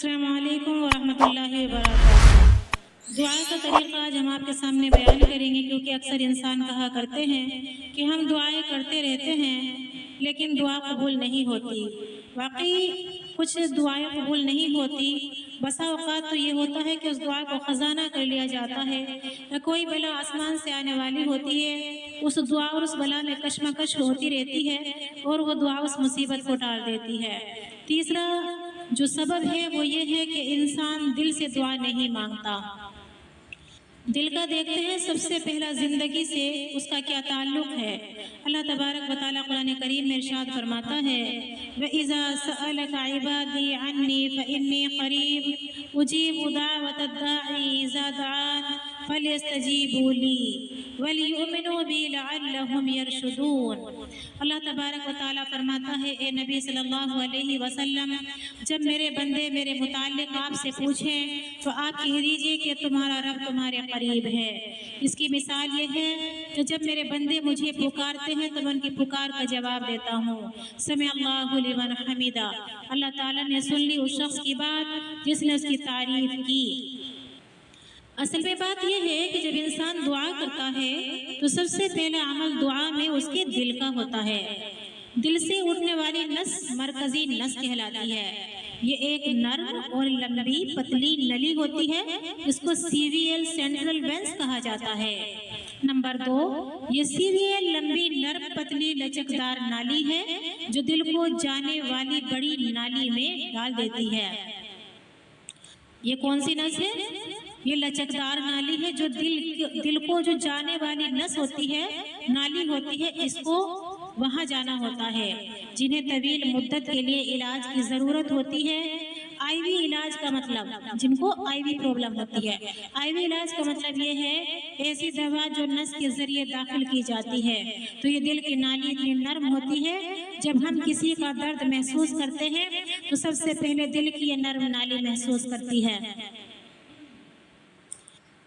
अस्सलाम वालेकुम वरहमतुल्लाहि वबरकातुहू। दुआ का तरीक़ा आज हम आपके सामने बयान करेंगे, क्योंकि अक्सर इंसान कहा करते हैं कि हम दुआएं करते रहते हैं लेकिन दुआ कबूल नहीं होती। वाकई कुछ दुआएं कबूल नहीं होती। बसा औक़ात तो ये होता है कि उस दुआ को ख़जाना कर लिया जाता है, या कोई बला आसमान से आने वाली होती है, उस दुआ और उस बला में कशमकश होती रहती है और वो दुआ उस मुसीबत को टाल देती है। तीसरा जो सबब है वो ये है कि इंसान दिल से दुआ नहीं मांगता। दिल का देखते हैं सबसे पहला ज़िंदगी से उसका क्या ताल्लुक़ है। अल्लाह तबारक व तआला कुरान करीम में इरशाद फरमाता है, व इज़ा सअलका इबादी अन्नी फ़इन्नी क़रीब उजीबु दाअवतद दाई इज़ा दआन फलियस्तजीबू ली वलियुमिनू बी लअल्लहुम यरशुदून। अल्लाह तबारक व तआला फरमाता है, ए नबी सल्लल्लाहु अलैहि वसल्लम, जब मेरे बंदे मेरे मुताल्लिक़ आपसे पूछें तो आप कह दीजिए कि तुम्हारा रब तुम्हारे करीब है। इसकी मिसाल ये है कि जब मेरे बंदे मुझे पुकारते हैं तो मैं उनकी पुकार का जवाब देता हूँ। समी अल्लाहु लिमन हमीदा। अल्लाह ताला ने सुन ली उस शख्स की बात जिसने उसकी तारीफ की। असल में बात यह है कि जब इंसान दुआ करता है तो सबसे पहला अमल दुआ में उसके दिल का होता है। दिल से उठने वाली नस मरकजी नस कहलाती है। ये एक नर्म और लंबी पतली नली होती है, इसको सीवीएल सेंट्रल वेंस कहा जाता है। नंबर 2, ये सीवीएल लंबी नर्म पतली लचकदार नाली है जो दिल को जाने वाली बड़ी नाली में डाल देती है। ये कौन सी नस है? ये लचकदार नाली है जो दिल को जो जाने वाली नस होती है, नाली होती है, इसको वहाँ जाना होता है। जिन्हें तवील मुद्दत के लिए इलाज की ज़रूरत होती है, आईवी इलाज का मतलब, जिनको आईवी प्रॉब्लम होती है, आईवी इलाज का मतलब ये है ऐसी दवा जो नस के ज़रिए दाखिल की जाती है। तो ये दिल की नाली इतनी नरम होती है, जब हम किसी का दर्द महसूस करते हैं तो सबसे पहले दिल की ये नरम नाली महसूस करती है।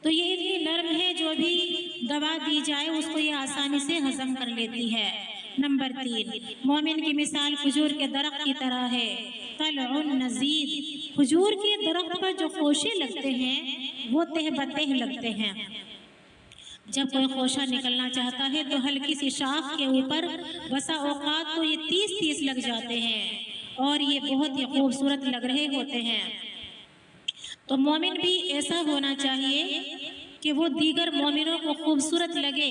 तो ये इतनी नरम है जो भी दवा दी जाए उसको ये आसानी से हजम कर लेती है। नंबर 3, मोमिन की मिसाल खजूर के दरख्त की तरह है। तलउन नज़ीद, खजूर के दरख्त पर जो खोशे लगते हैं वो तह लगते हैं। जब कोई खोशा निकलना चाहता है तो हल्की सी शाख के ऊपर बसा औकात तो ये 30 लग जाते हैं और ये बहुत ही खूबसूरत लग रहे होते हैं। तो मोमिन भी ऐसा होना चाहिए कि वो दीगर मोमिनों को खूबसूरत लगे,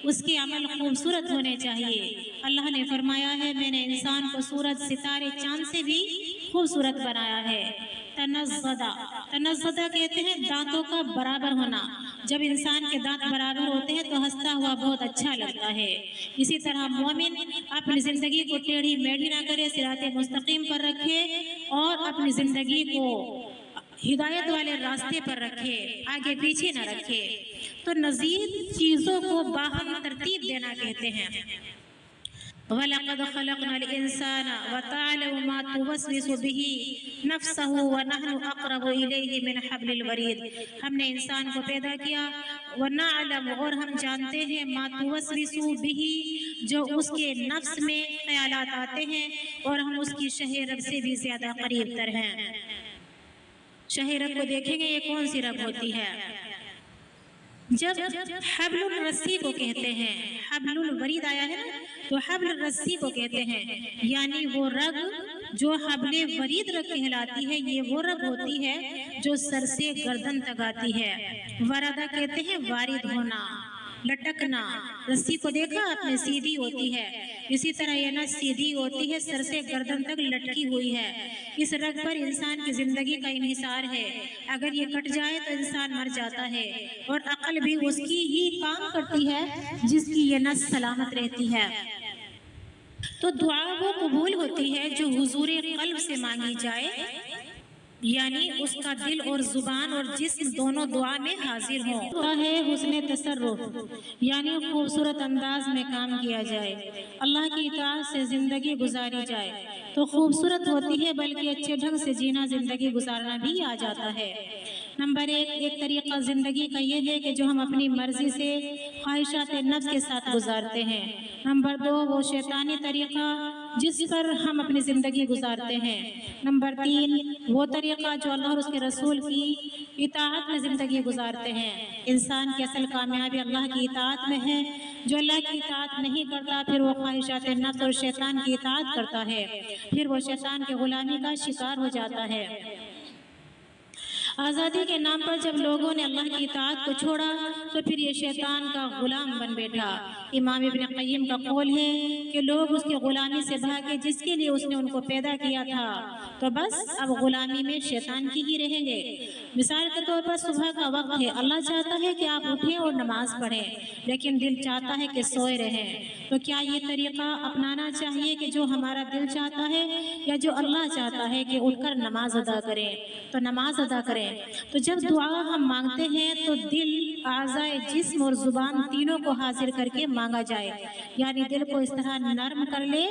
उसके अमल खूबसूरत होने चाहिए। अल्लाह ने फरमाया है, मैंने इंसान को सूरज सितारे चांद से भी खूबसूरत बनाया है। तनज़्ज़दा कहते हैं दांतों का बराबर होना। जब इंसान के दांत बराबर होते हैं तो हंसता हुआ बहुत अच्छा लगता है। इसी तरह मोमिन अपनी ज़िंदगी को टेढ़ी मेढ़ी ना करे, सिराते मुस्तकीम पर रखे और अपनी ज़िंदगी को हिदायत वाले रास्ते पर रखे, आगे पीछे न रखे। तो नज़ीद चीज़ों को बाहम तरतीब देना कहते हैं। वलक़द ख़लक़नल इंसान व तअलमु मा तुवस्विसु बिही नफ्सहु व नहनु अक़रबु इलैहि मिन हब्लिल वरीद। हमने इंसान को पैदा किया, व नअलम, और हम जानते हैं, मा तुवस्विसु बिही, जो उसके नफ्स में ख्यालात आते हैं, और हम उसकी शह रब से भी ज़्यादा करीब तर हैं। शह रब को देखेंगे ये कौन सी रब होती है? जब हब्लुल रस्सी को कहते हैं, हब्लुल वरीद आया है ना, तो हब्लुल रस्सी को कहते हैं, यानी वो रग जो हब्ले वरीद रग कहलाती है, ये वो रग होती है जो सर से गर्दन तक आती है। वरादा कहते हैं वारिद होना, लटकना। रस्सी को देखा आपने, सीधी होती है, इसी तरह ये नस सीधी होती है, सर से गर्दन तक लटकी हुई है। इस रग पर इंसान की ज़िंदगी का इन्हिसार है। अगर ये कट जाए तो इंसान मर जाता है, और अक्ल भी उसकी ही काम करती है जिसकी ये नस सलामत रहती है। तो दुआ वो कबूल होती है जो हुजूरे क़ल्ब से मांगी जाए, यानी उसका दिल और ज़ुबान और जिस्म दोनों दुआ में हाजिर हो। है हुस्ने तसर्रुफ, यानी खूबसूरत अंदाज में काम किया जाए, अल्लाह की इताअत से ज़िंदगी गुजारी जाए तो खूबसूरत होती है, बल्कि अच्छे ढंग से जीना, ज़िंदगी गुजारना भी आ जाता है। नंबर 1, एक तरीक़ा ज़िंदगी का ये है कि जो हम अपनी मर्ज़ी से ख्वाहिशात नफ्स के साथ गुजारते हैं। नंबर 2, वो शैतानी तरीक़ा जिस पर हम अपनी ज़िंदगी गुजारते हैं। नंबर 3, वो तरीक़ा जो अल्लाह और उसके रसूल की इताअत में ज़िंदगी गुजारते हैं। इंसान की असल कामयाबी अल्लाह की इताअत में है। जो अल्लाह की इताअत नहीं करता फिर वो ख्वाहिशात नफ्स और शैतान की इताअत करता है, फिर वो शैतान के गुलामी का शिकार हो जाता है। आज़ादी के नाम पर जब लोगों ने अल्लाह की इताअत को छोड़ा तो फिर ये शैतान का गुलाम बन बैठा। इमाम इब्न क़य्यिम का कौल है कि लोग उसकी गुलामी से भागे जिसके लिए उसने उनको पैदा किया था, तो बस अब गुलामी में शैतान की ही रहेंगे। मिसाल के तौर पर सुबह का वक्त है, अल्लाह चाहता है कि आप उठें और नमाज पढ़ें, लेकिन दिल चाहता है कि सोए रहें। तो क्या ये तरीक़ा अपनाना चाहिए कि जो हमारा दिल चाहता है या जो अल्लाह चाहता है कि उठकर नमाज अदा करें, तो नमाज अदा करें। तो जब दुआ हम मांगते हैं तो दिल, आज़ाए जिस्म और ज़ुबान तीनों को हाजिर करके मांगा जाए, यानी दिल को इस तरह नर्म कर ले,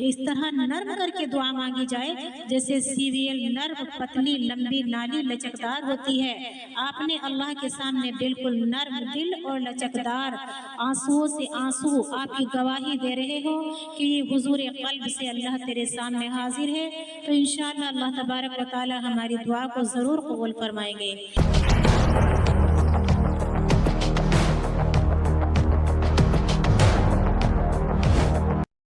इस तरह नर्म करके दुआ मांगी जाए जैसे सीरियल नर्म, पतली, लंबी, नाली लचकदार होती है। आपने अल्लाह के सामने बिल्कुल नर्म दिल और लचकदार आंसुओं से आंसू आपकी गवाही दे रहे हो कि ये हुजूर क़ल्ब से अल्लाह तेरे सामने हाजिर है, तो इंशाअल्लाह अल्लाह तबारक व तआला हमारी दुआ को ज़रूर कबूल फरमाएंगे।